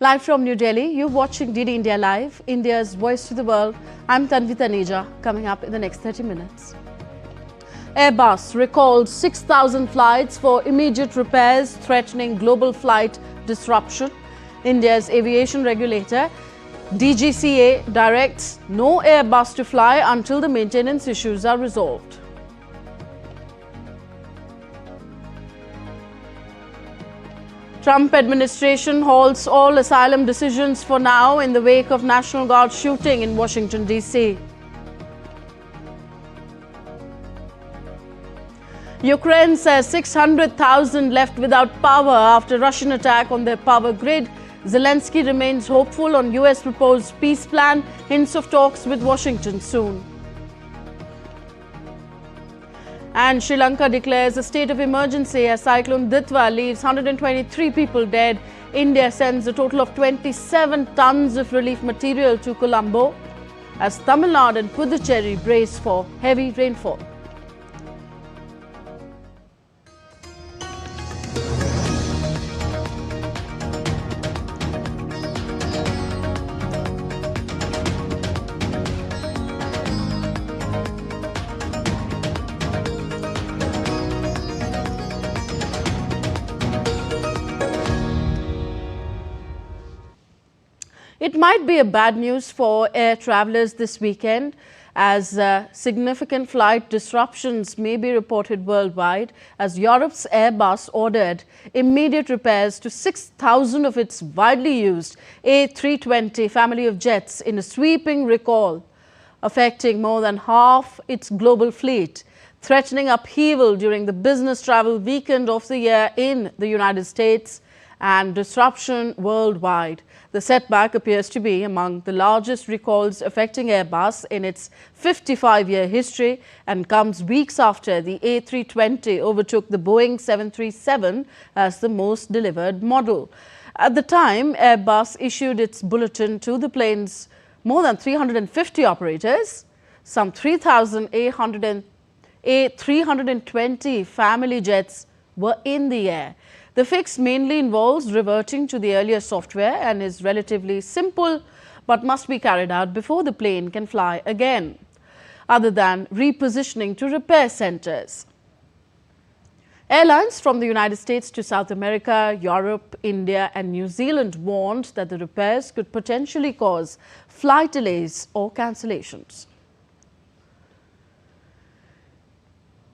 Live from New Delhi, you're watching DD India Live, India's voice to the world. I'm Tanvi Taneja, coming up in the next 30 minutes. Airbus recalled 6,000 flights for immediate repairs, threatening global flight disruption. India's aviation regulator, DGCA, directs no Airbus to fly until the maintenance issues are resolved. Trump administration halts all asylum decisions for now in the wake of National Guard shooting in Washington, D.C. Ukraine says 600,000 left without power after Russian attack on their power grid. Zelensky remains hopeful on US proposed peace plan, hints of talks with Washington soon. And Sri Lanka declares a state of emergency as Cyclone Ditwa leaves 123 people dead. India sends a total of 27 tons of relief material to Colombo as Tamil Nadu and Puducherry brace for heavy rainfall. It might be a bad news for air travellers this weekend as significant flight disruptions may be reported worldwide as Europe's Airbus ordered immediate repairs to 6,000 of its widely used A320 family of jets in a sweeping recall, affecting more than half its global fleet, threatening upheaval during the business travel weekend of the year in the United States and disruption worldwide. The setback appears to be among the largest recalls affecting Airbus in its 55-year history and comes weeks after the A320 overtook the Boeing 737 as the most delivered model. At the time, Airbus issued its bulletin to the plane's more than 350 operators. Some 320 family jets were in the air. The fix mainly involves reverting to the earlier software and is relatively simple but must be carried out before the plane can fly again, other than repositioning to repair centers. Airlines from the United States to South America, Europe, India and New Zealand warned that the repairs could potentially cause flight delays or cancellations.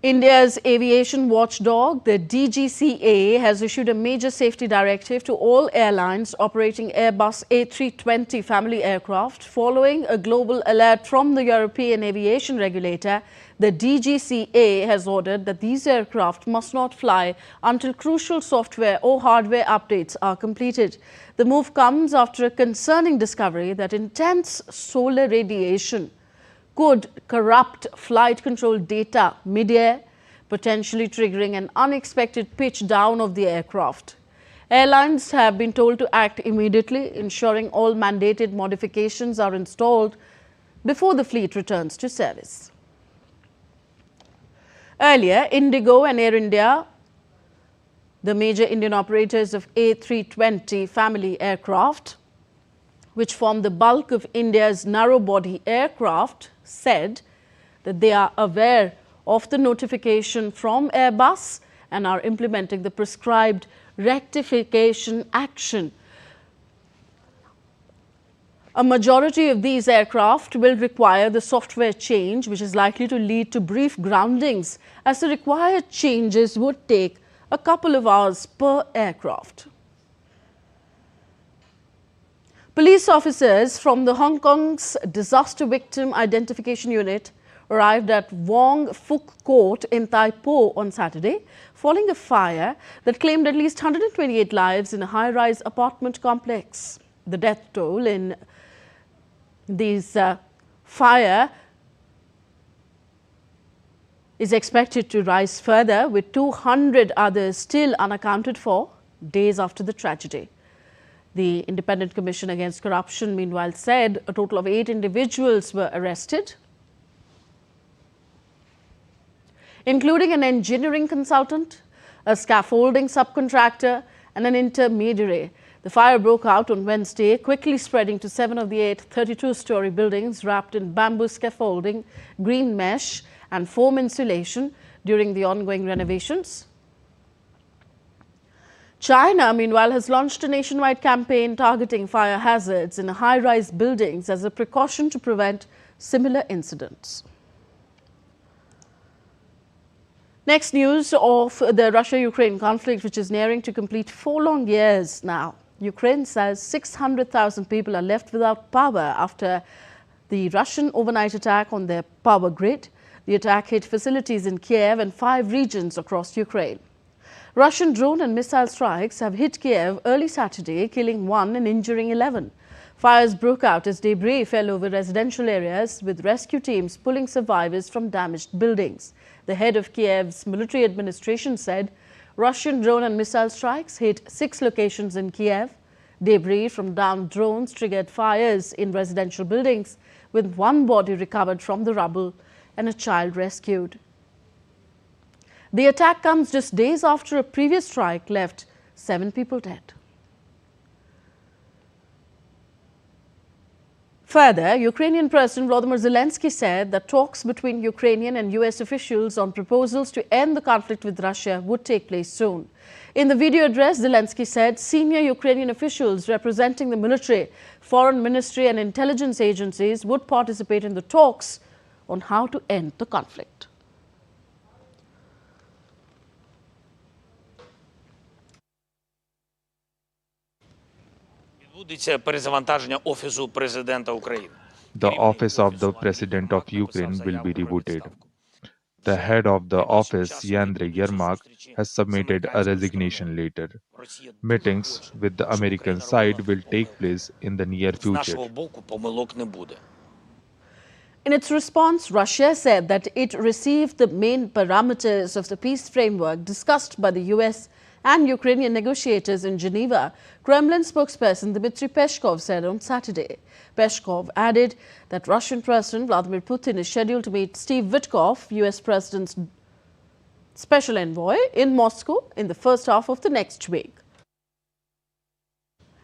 India's aviation watchdog, the DGCA, has issued a major safety directive to all airlines operating Airbus A320 family aircraft. Following a global alert from the European aviation regulator, the DGCA has ordered that these aircraft must not fly until crucial software or hardware updates are completed. The move comes after a concerning discovery that intense solar radiation could corrupt flight control data mid-air, potentially triggering an unexpected pitch down of the aircraft. Airlines have been told to act immediately, ensuring all mandated modifications are installed before the fleet returns to service. Earlier, Indigo and Air India, the major Indian operators of A320 family aircraft, which form the bulk of India's narrow-body aircraft, said that they are aware of the notification from Airbus and are implementing the prescribed rectification action. A majority of these aircraft will require the software change, which is likely to lead to brief groundings, as the required changes would take a couple of hours per aircraft. Police officers from the Hong Kong's Disaster Victim Identification Unit arrived at Wong Fuk Court in Tai Po on Saturday, following a fire that claimed at least 128 lives in a high-rise apartment complex. The death toll in these fire is expected to rise further, with 200 others still unaccounted for days after the tragedy. The Independent Commission Against Corruption, meanwhile, said a total of 8 individuals were arrested, including an engineering consultant, a scaffolding subcontractor and an intermediary. The fire broke out on Wednesday, quickly spreading to 7 of the 8 32-story buildings wrapped in bamboo scaffolding, green mesh and foam insulation during the ongoing renovations. China, meanwhile, has launched a nationwide campaign targeting fire hazards in high-rise buildings as a precaution to prevent similar incidents. Next, news of the Russia-Ukraine conflict, which is nearing to complete 4 long years now. Ukraine says 600,000 people are left without power after the Russian overnight attack on their power grid. The attack hit facilities in Kiev and 5 regions across Ukraine. Russian drone and missile strikes have hit Kiev early Saturday, killing 1 and injuring 11. Fires broke out as debris fell over residential areas, with rescue teams pulling survivors from damaged buildings. The head of Kiev's military administration said Russian drone and missile strikes hit 6 locations in Kiev. Debris from downed drones triggered fires in residential buildings, with 1 body recovered from the rubble and a child rescued. The attack comes just days after a previous strike left 7 people dead. Further, Ukrainian President Volodymyr Zelensky said that talks between Ukrainian and US officials on proposals to end the conflict with Russia would take place soon. In the video address, Zelensky said senior Ukrainian officials representing the military, foreign ministry and intelligence agencies would participate in the talks on how to end the conflict. The office of the President of Ukraine will be rebooted. The head of the office, Yandrei Yermak, has submitted a resignation letter. Meetings with the American side will take place in the near future. In its response, Russia said that it received the main parameters of the peace framework discussed by the US and Ukrainian negotiators in Geneva, Kremlin spokesperson Dmitry Peskov said on Saturday. Peskov added that Russian President Vladimir Putin is scheduled to meet Steve Witkoff, US President's special envoy, in Moscow in the first half of the next week.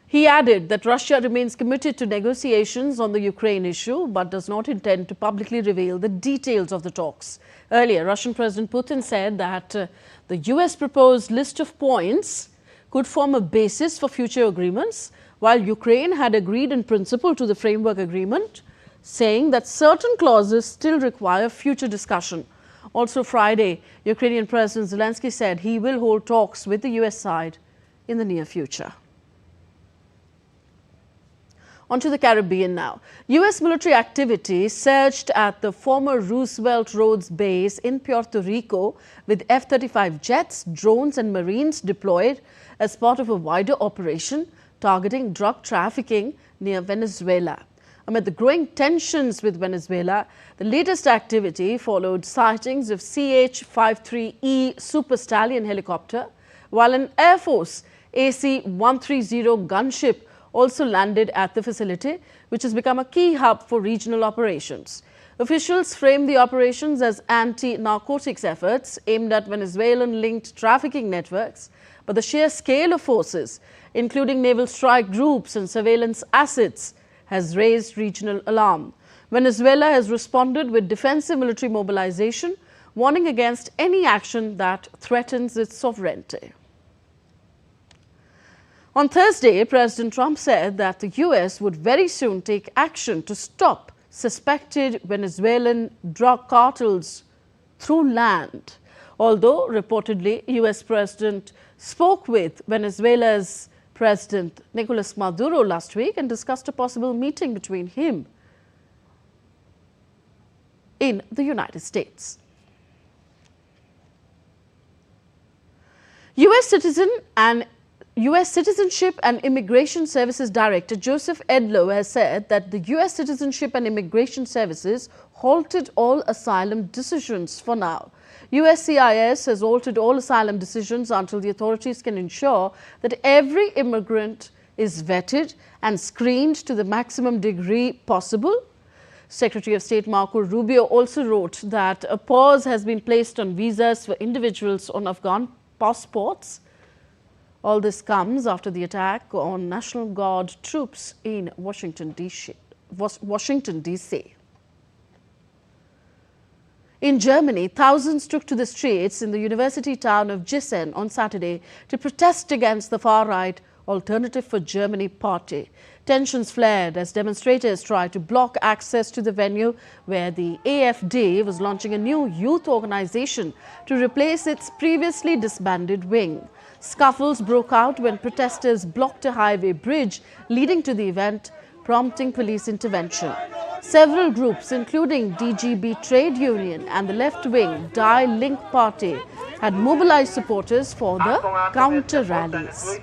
He added that Russia remains committed to negotiations on the Ukraine issue, but does not intend to publicly reveal the details of the talks. Earlier, Russian President Putin said that the US proposed list of points could form a basis for future agreements, while Ukraine had agreed in principle to the framework agreement, saying that certain clauses still require future discussion. Also Friday, Ukrainian President Zelensky said he will hold talks with the US side in the near future. On to the Caribbean now. U.S. military activity surged at the former Roosevelt Roads base in Puerto Rico, with F-35 jets, drones and Marines deployed as part of a wider operation targeting drug trafficking near Venezuela. Amid the growing tensions with Venezuela, the latest activity followed sightings of CH-53E Super Stallion helicopter, while an Air Force AC-130 gunship also landed at the facility, which has become a key hub for regional operations. Officials framed the operations as anti-narcotics efforts aimed at Venezuelan-linked trafficking networks, but the sheer scale of forces, including naval strike groups and surveillance assets, has raised regional alarm. Venezuela has responded with defensive military mobilization, warning against any action that threatens its sovereignty. On Thursday, President Trump said that the US would very soon take action to stop suspected Venezuelan drug cartels through land. Although reportedly, US President spoke with Venezuela's President Nicolas Maduro last week and discussed a possible meeting between him in the United States. U.S. Citizenship and Immigration Services Director Joseph Edlow has said that the U.S. Citizenship and Immigration Services halted all asylum decisions for now. USCIS has halted all asylum decisions until the authorities can ensure that every immigrant is vetted and screened to the maximum degree possible. Secretary of State Marco Rubio also wrote that a pause has been placed on visas for individuals on Afghan passports All this comes after the attack on National Guard troops in Washington, D.C. In Germany, thousands took to the streets in the university town of Gießen on Saturday to protest against the far-right Alternative for Germany party. Tensions flared as demonstrators tried to block access to the venue where the AfD was launching a new youth organization to replace its previously disbanded wing. Scuffles broke out when protesters blocked a highway bridge leading to the event, prompting police intervention. Several groups, including DGB Trade Union and the left-wing Die Link Party, had mobilized supporters for the counter-rallies.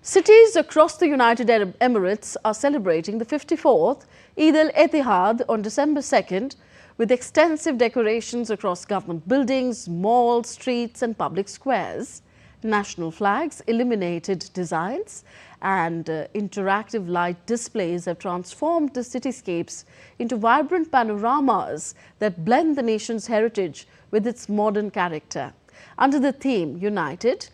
Cities across the United Arab Emirates are celebrating the 54th Eid al-Ittihad on December 2nd with extensive decorations across government buildings, malls, streets and public squares. National flags, illuminated designs and interactive light displays have transformed the cityscapes into vibrant panoramas that blend the nation's heritage with its modern character. Under the theme United,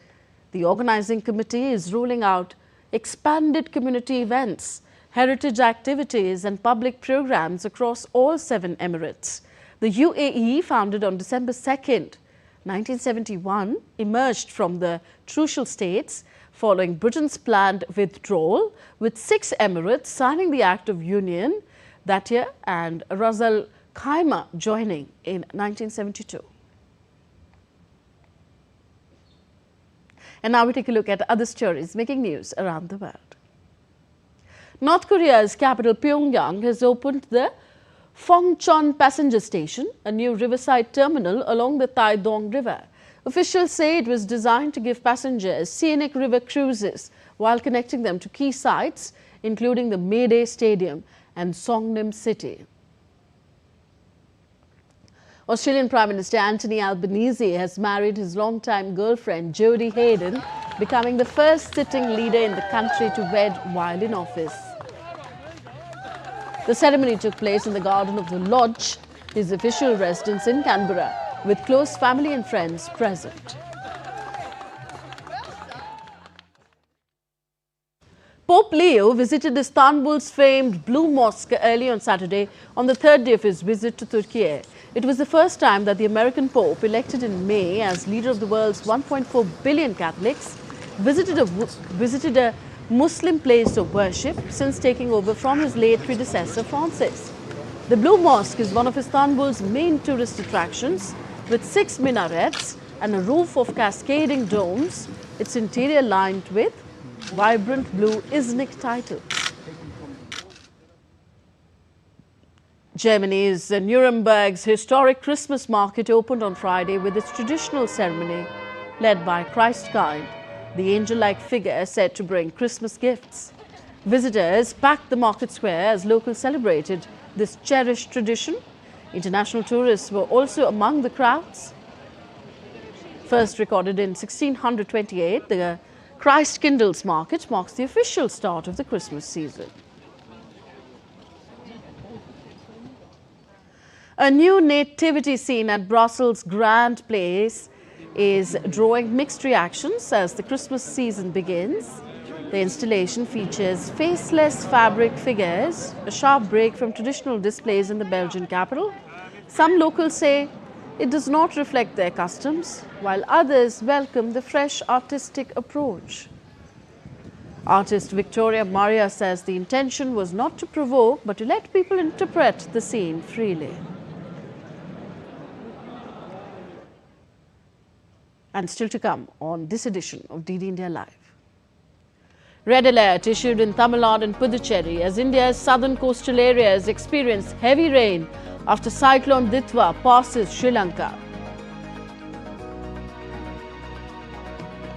the organizing committee is rolling out expanded community events, heritage activities and public programs across all 7 emirates. The UAE, founded on December 2nd, 1971, emerged from the Trucial States following Britain's planned withdrawal, with 6 emirates signing the Act of Union that year and Ras Al Khaimah joining in 1972. And now we take a look at other stories making news around the world. North Korea's capital Pyongyang has opened the Fongcheon passenger station, a new riverside terminal along the Taedong River. Officials say it was designed to give passengers scenic river cruises while connecting them to key sites, including the Mayday Stadium and Songnam City. Australian Prime Minister Anthony Albanese has married his longtime girlfriend Jodie Hayden, becoming the first sitting leader in the country to wed while in office. The ceremony took place in the garden of the Lodge, his official residence in Canberra, with close family and friends present. Pope Leo visited Istanbul's famed Blue Mosque early on Saturday on the 3rd day of his visit to Turkey. It was the first time that the American Pope, elected in May as leader of the world's 1.4 billion Catholics, visited a Muslim place of worship since taking over from his late predecessor Francis. The Blue Mosque is one of Istanbul's main tourist attractions, with 6 minarets and a roof of cascading domes, its interior lined with vibrant blue Iznik titles. Germany's Nuremberg's historic Christmas market opened on Friday with its traditional ceremony led by Christkind, the angel-like figure said to bring Christmas gifts. Visitors packed the market square as locals celebrated this cherished tradition. International tourists were also among the crowds. First recorded in 1628, the Christkindl's market marks the official start of the Christmas season. A new nativity scene at Brussels' Grand Place is drawing mixed reactions as the Christmas season begins. The installation features faceless fabric figures, a sharp break from traditional displays in the Belgian capital. Some locals say it does not reflect their customs, while others welcome the fresh artistic approach. Artist Victoria Maria says the intention was not to provoke, but to let people interpret the scene freely. And still to come on this edition of DD India Live. Red alert issued in Tamil Nadu and Puducherry as India's southern coastal areas experience heavy rain after Cyclone Ditwa passes Sri Lanka.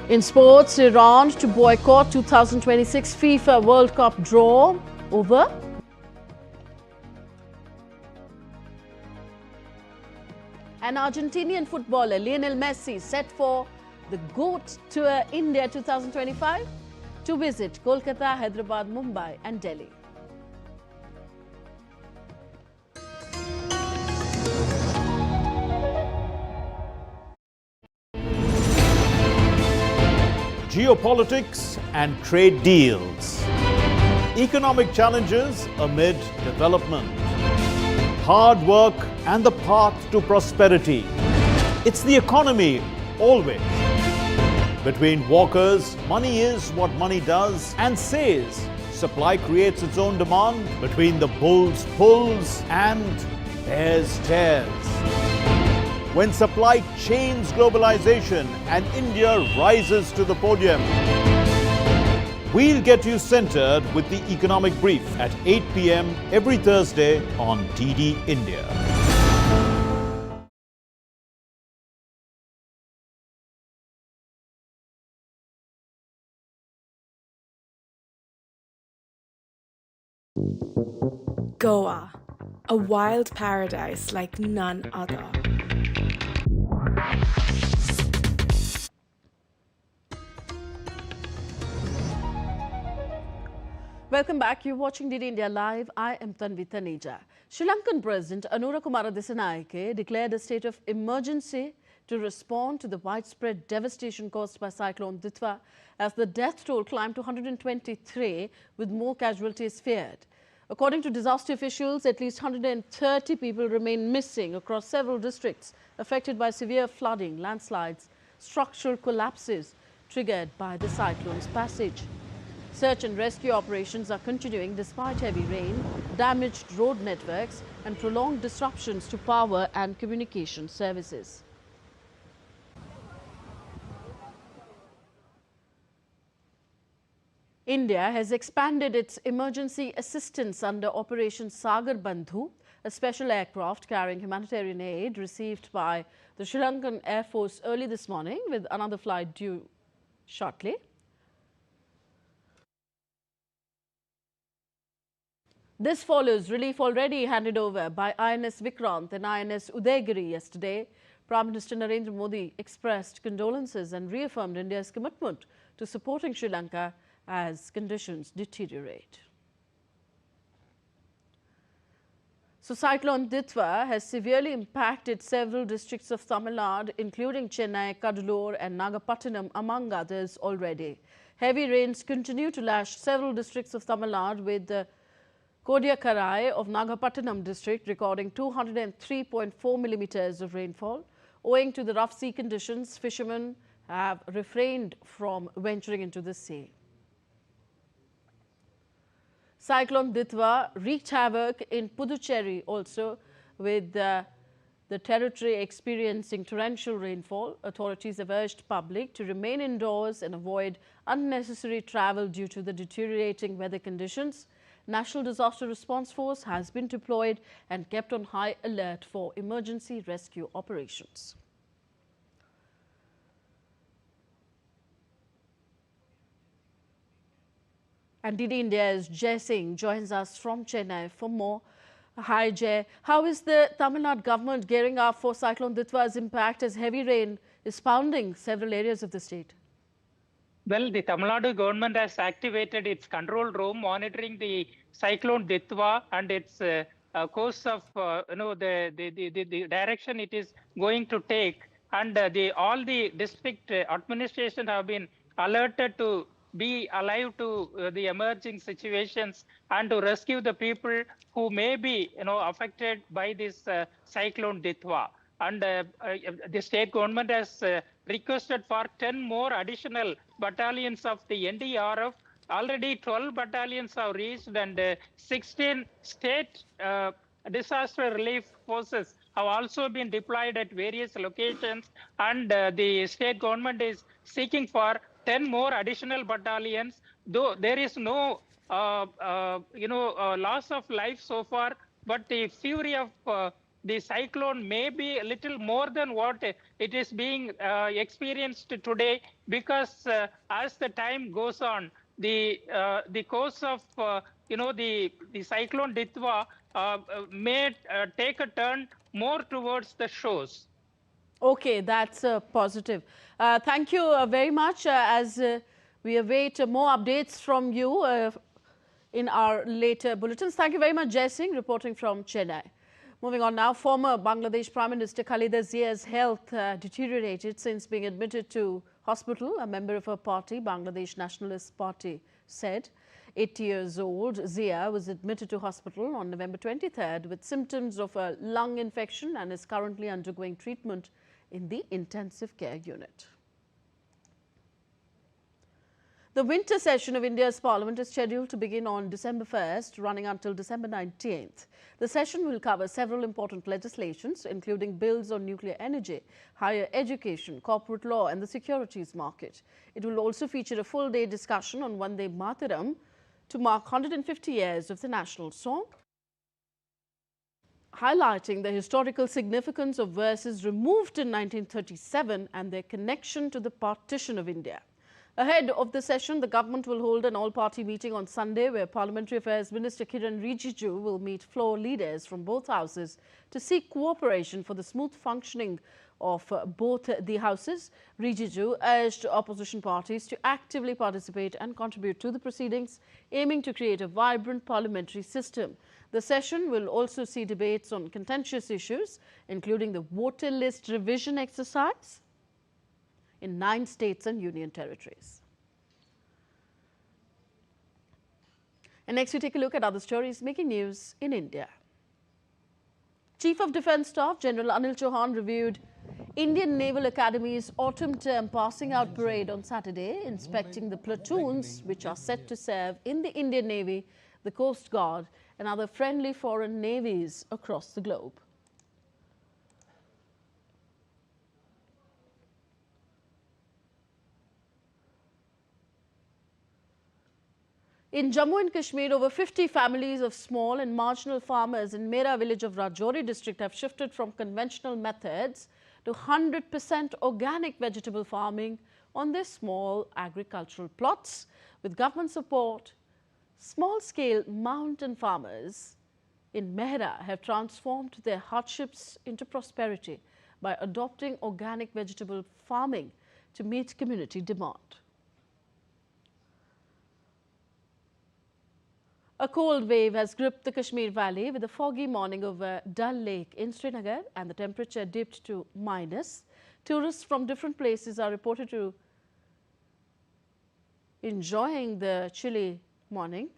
In sports, Iran to boycott 2026 FIFA World Cup draw over. An Argentinian footballer, Lionel Messi, set for the GOAT Tour India 2025 to visit Kolkata, Hyderabad, Mumbai and Delhi. geopolitics and trade deals. Economic challenges amid development. Hard work and the path to prosperity. It's the economy, always. Between walkers, money is what money does and says. Supply creates its own demand. Between the bulls pulls and bears tears. When supply chains globalization and India rises to the podium. We'll get you centered with the economic brief at 8 p.m. every Thursday on DD India. Goa, a wild paradise like none other. Welcome back. You're watching DD India Live. I am Tanvi Taneja. Sri Lankan President Anura Kumara Dissanayake declared a state of emergency to respond to the widespread devastation caused by Cyclone Ditwa as the death toll climbed to 123 with more casualties feared. According to disaster officials, at least 130 people remain missing across several districts affected by severe flooding, landslides, structural collapses triggered by the cyclone's passage. Search and rescue operations are continuing despite heavy rain, damaged road networks and prolonged disruptions to power and communication services. India has expanded its emergency assistance under Operation Sagar Bandhu, a special aircraft carrying humanitarian aid received by the Sri Lankan Air Force early this morning, with another flight due shortly. This follows relief already handed over by INS Vikrant and INS Udaygiri yesterday. Prime Minister Narendra Modi expressed condolences and reaffirmed India's commitment to supporting Sri Lanka as conditions deteriorate. So, Cyclone Ditwa has severely impacted several districts of Tamil Nadu, including Chennai, Kadalur and Nagapattinam, among others already. Heavy rains continue to lash several districts of Tamil Nadu, with the Kodiyakarai of Nagapattinam district recording 203.4 millimeters of rainfall. Owing to the rough sea conditions, fishermen have refrained from venturing into the sea. Cyclone Ditwa wreaked havoc in Puducherry also, with the territory experiencing torrential rainfall. Authorities have urged public to remain indoors and avoid unnecessary travel due to the deteriorating weather conditions. National Disaster Response Force has been deployed and kept on high alert for emergency rescue operations. And DD India's Jai Singh joins us from Chennai for more. Hi Jai, how is the Tamil Nadu government gearing up for Cyclone Ditwa's impact as heavy rain is pounding several areas of the state? Well, the Tamil Nadu government has activated its control room monitoring the Cyclone Ditwa and its course of, the direction it is going to take. And all the district administration have been alerted to be alive to the emerging situations and to rescue the people who may be, affected by this Cyclone Ditwa. And the state government has requested for 10 more additional battalions of the NDRF. Already 12 battalions have reached, and 16 state disaster relief forces have also been deployed at various locations. And the state government is seeking for 10 more additional battalions. Though there is no loss of life so far, but the fury of the cyclone may be a little more than what it is being experienced today, because as the time goes on, the course of the Cyclone Ditwa may take a turn more towards the shores. Okay, that's positive. Thank you very much as we await more updates from you in our later bulletins. Thank you very much, Jai Singh, reporting from Chennai. Moving on now, former Bangladesh Prime Minister Khaleda Zia's health deteriorated since being admitted to hospital, a member of her party, Bangladesh Nationalist Party, said. 80 years old Zia was admitted to hospital on November 23rd with symptoms of a lung infection and is currently undergoing treatment in the intensive care unit. The winter session of India's Parliament is scheduled to begin on December 1st, running until December 19th. The session will cover several important legislations, including bills on nuclear energy, higher education, corporate law and the securities market. It will also feature a full-day discussion on Vande Mataram to mark 150 years of the national song, highlighting the historical significance of verses removed in 1937 and their connection to the partition of India. Ahead of the session, the government will hold an all-party meeting on Sunday where Parliamentary Affairs Minister Kiran Rijiju will meet floor leaders from both houses to seek cooperation for the smooth functioning of both the houses. Rijiju urged opposition parties to actively participate and contribute to the proceedings, aiming to create a vibrant parliamentary system. The session will also see debates on contentious issues, including the voter list revision exercise in 9 states and union territories. And next we take a look at other stories making news in India. Chief of Defence Staff General Anil Chauhan reviewed Indian Naval Academy's autumn term passing out parade on Saturday, inspecting the platoons which are set to serve in the Indian Navy, the Coast Guard and other friendly foreign navies across the globe. In Jammu and Kashmir, over 50 families of small and marginal farmers in Mera village of Rajouri district have shifted from conventional methods to 100% organic vegetable farming on their small agricultural plots. With government support, small-scale mountain farmers in Mehra have transformed their hardships into prosperity by adopting organic vegetable farming to meet community demand. A cold wave has gripped the Kashmir Valley with a foggy morning over Dal Lake in Srinagar and the temperature dipped to minus. Tourists from different places are reported to enjoying the chilly morning.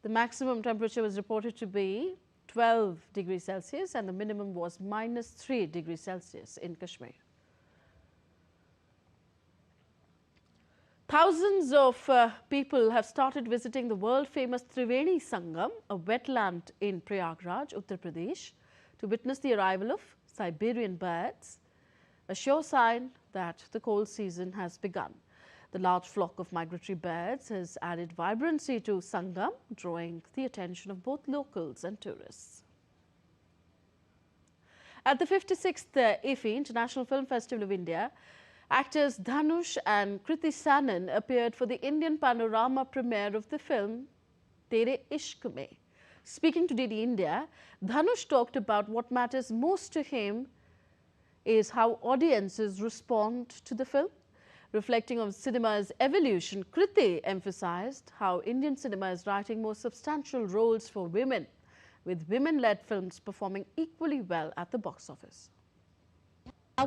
The maximum temperature was reported to be 12 degrees Celsius and the minimum was -3 degrees Celsius in Kashmir. Thousands of people have started visiting the world-famous Triveni Sangam, a wetland in Prayagraj, Uttar Pradesh, to witness the arrival of Siberian birds, a sure sign that the cold season has begun. The large flock of migratory birds has added vibrancy to Sangam, drawing the attention of both locals and tourists. At the 56th IFFI, International Film Festival of India, actors Dhanush and Kriti Sanon appeared for the Indian panorama premiere of the film Tere Ishq Mein. Speaking to DD India, Dhanush talked about what matters most to him is how audiences respond to the film. Reflecting on cinema's evolution, Kriti emphasized how Indian cinema is writing more substantial roles for women, with women-led films performing equally well at the box office.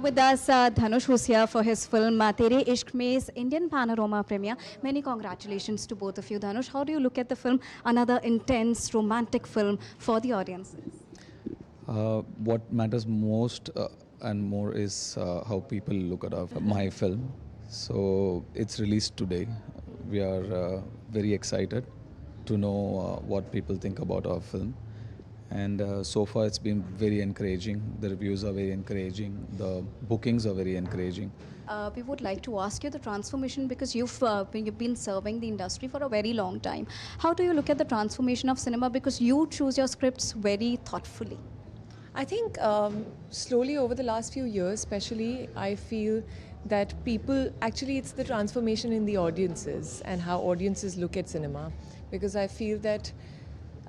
With us, Dhanush, who's here for his film Tere Ishq Mein's Indian Panorama premiere. Many congratulations to both of you. Dhanush, how do you look at the film? Another intense, romantic film for the audiences. What matters most and more is how people look at my film. So it's released today. We are very excited to know what people think about our film. And so far it's been very encouraging. The reviews are very encouraging. The bookings are very encouraging. We would like to ask you the transformation, because you've been serving the industry for a very long time. How do you look at the transformation of cinema? Because you choose your scripts very thoughtfully. I think slowly over the last few years, especially, I feel that people, actually it's the transformation in the audiences and how audiences look at cinema. Because I feel that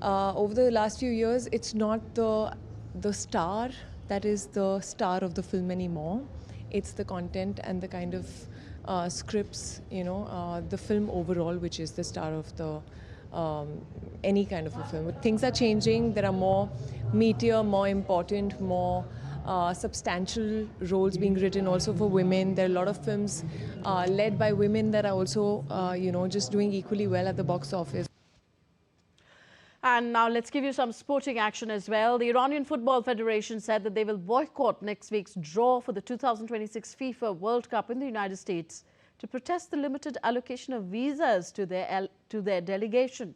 over the last few years, it's not the star that is the star of the film anymore. It's the content and the kind of scripts, the film overall, which is the star of the any kind of a film. Things are changing. There are more meatier, more important, more substantial roles being written also for women. There are a lot of films led by women that are also, just doing equally well at the box office. And now let's give you some sporting action as well. The Iranian Football Federation said that they will boycott next week's draw for the 2026 FIFA World Cup in the United States to protest the limited allocation of visas to their delegation.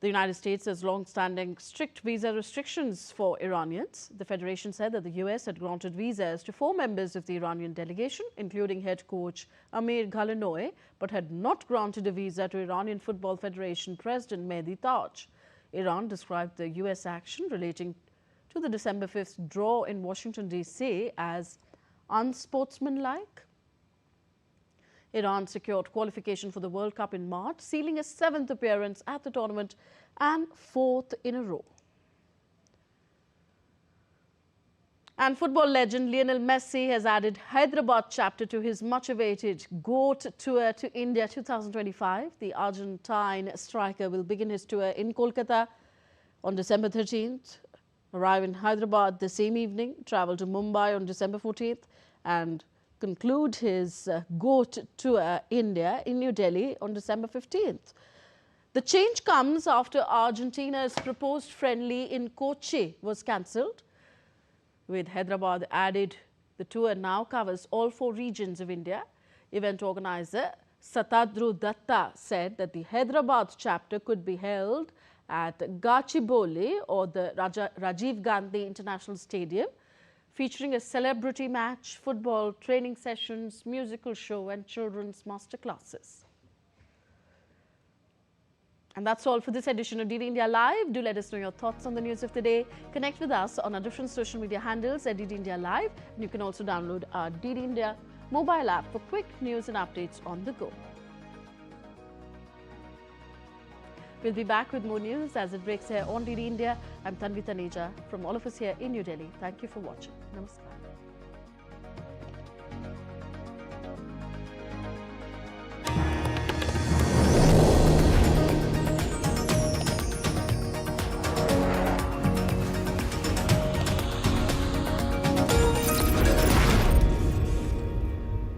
The United States has long-standing strict visa restrictions for Iranians. The federation said that the US had granted visas to 4 members of the Iranian delegation, including head coach Amir Ghalanoy, but had not granted a visa to Iranian Football Federation President Mehdi Taj. Iran described the US action relating to the December 5th draw in Washington, D.C. as unsportsmanlike. Iran secured qualification for the World Cup in March, sealing a 7th appearance at the tournament and 4th in a row. And football legend Lionel Messi has added Hyderabad chapter to his much-awaited GOAT Tour to India 2025. The Argentine striker will begin his tour in Kolkata on December 13th, arrive in Hyderabad the same evening, travel to Mumbai on December 14th, and conclude his GOAT Tour India in New Delhi on December 15th. The change comes after Argentina's proposed friendly in Kochi was cancelled. With Hyderabad added, the tour now covers all 4 regions of India. Event organizer Satadru Datta said that the Hyderabad chapter could be held at Gachibowli or the Rajiv Gandhi International Stadium, featuring a celebrity match, football training sessions, musical show and children's masterclasses. And that's all for this edition of DD India Live. Do let us know your thoughts on the news of the day. Connect with us on our different social media handles at DD India Live. And you can also download our DD India mobile app for quick news and updates on the go. We'll be back with more news as it breaks here on DD India. I'm Tanvi Taneja from all of us here in New Delhi. Thank you for watching. Namaskar.